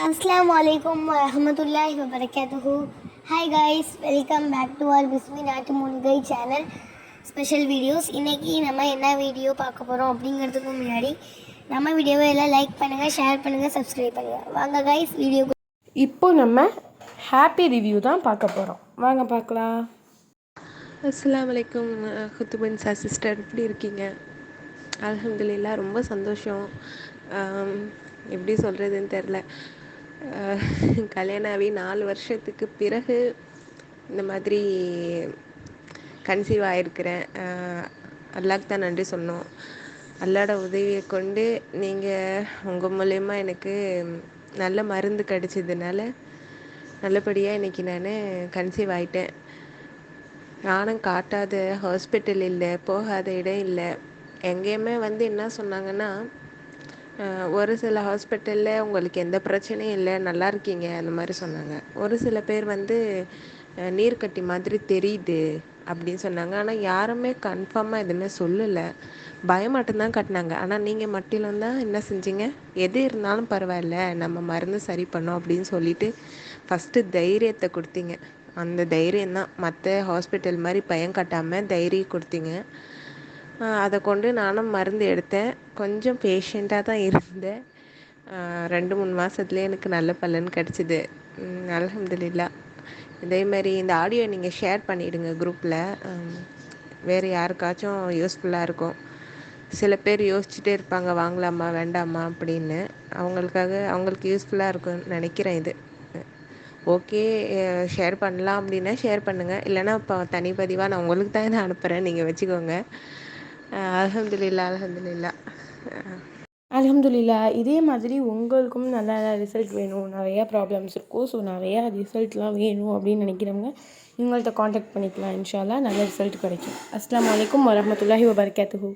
Assalamu alaikum wa rahmatullahi wa barakatuhu. Hi guys, welcome back to our Bismi Natu Munigai channel special videos. இன்றைக்கி நம்ம என்ன video பார்க்க போகிறோம் அப்படிங்கிறதுக்கு முன்னாடி நம்ம வீடியோவை எல்லாம் லைக் பண்ணுங்கள், ஷேர் பண்ணுங்கள், சப்ஸ்கிரைப் பண்ணுங்கள். வாங்க கைஸ் வீடியோ. இப்போ நம்ம ஹாப்பி ரிவ்யூ தான் பார்க்க போகிறோம். வாங்க பார்க்கலாம். அஸ்ஸலாமு அலைக்கும் குத்துபின்ஸா சிஸ்டர், எப்படி இருக்கீங்க? அல்ஹம்துலில்லாஹ், ரொம்ப சந்தோஷம். எப்படி சொல்கிறதுன்னு தெரில. கல்யாணம் ஆகி 4 வருஷத்துக்கு பிறகு இந்த மாதிரி கன்சீவ் ஆகிருக்கிறேன். அல்லாஹ்க்கு தான் நன்றி சொன்னோம். அல்லாஹ்வோட உதவியை கொண்டு நீங்கள் உங்கள் மூலயமா எனக்கு நல்ல மருந்து கிடைச்சதுனால நல்லபடியாக இன்றைக்கி நான் கன்சீவ் ஆகிட்டேன். நானும் காட்டாத ஹாஸ்பிட்டல் இல்லை, போகாத இடம் இல்லை. எங்கேயுமே என்ன சொன்னாங்கன்னா, ஒரு சில ஹாஸ்பிட்டலில் உங்களுக்கு எந்த பிரச்சனையும் இல்லை, நல்லா இருக்கீங்க, அந்த மாதிரி சொன்னாங்க. ஒரு சில பேர் நீர்க்கட்டி மாதிரி தெரியுது அப்படின்னு சொன்னாங்க. ஆனால் யாருமே கன்ஃபார்மாக எதுவுமே சொல்லலை, பயம் மட்டும்தான் காட்டினாங்க. ஆனால் நீங்கள் மட்டும் தான் என்ன செஞ்சீங்க, எது இருந்தாலும் பரவாயில்ல, நம்ம மருந்து சரி பண்ணோம் அப்படின்னு சொல்லிட்டு ஃபஸ்ட்டு தைரியத்தை கொடுத்தீங்க. அந்த தைரியம்தான், மற்ற ஹாஸ்பிட்டல் மாதிரி பயம் காட்டாமல் தைரியம் கொடுத்தீங்க. அதை கொண்டு நானும் மருந்து எடுத்தேன். கொஞ்சம் பேஷண்ட்டாக தான் இருந்தேன். 2-3 மாதத்துலேயே எனக்கு நல்ல பலன் கிடச்சிது. அல்ஹம்துலில்லாஹ். இதே மாதிரி இந்த ஆடியோ நீங்கள் ஷேர் பண்ணிவிடுங்க குரூப்பில். வேறு யாருக்காச்சும் யூஸ்ஃபுல்லாக இருக்கும். சில பேர் யோசிச்சுட்டே இருப்பாங்க, வாங்கலாமா வேண்டாமா அப்படின்னு. அவங்களுக்கு யூஸ்ஃபுல்லாக இருக்கும்னு நினைக்கிறேன். இது ஓகே, ஷேர் பண்ணலாம் அப்படின்னா ஷேர் பண்ணுங்கள். இல்லைனா இப்போ தனிப்பதிவாக நான் உங்களுக்கு தான் இதை அனுப்புகிறேன், நீங்கள் வச்சுக்கோங்க. அல்ஹம்துலில்லாஹ். இதே மாதிரி உங்களுக்கும் நல்ல ரிசல்ட் வேணும், நிறையா ப்ராப்ளம்ஸ் இருக்கும், ஸோ நிறையா ரிசல்ட்லாம் வேணும் அப்படின்னு நினைக்கிறவங்க இவங்கள்ட்ட காண்டாக்ட் பண்ணிக்கலாம். இன்ஷா அல்லாஹ் நல்ல ரிசல்ட் கிடைக்கும். அஸ்ஸலாமு அலைக்கும் வரஹ்மத்துல்லாஹி வபரகாத்துஹு.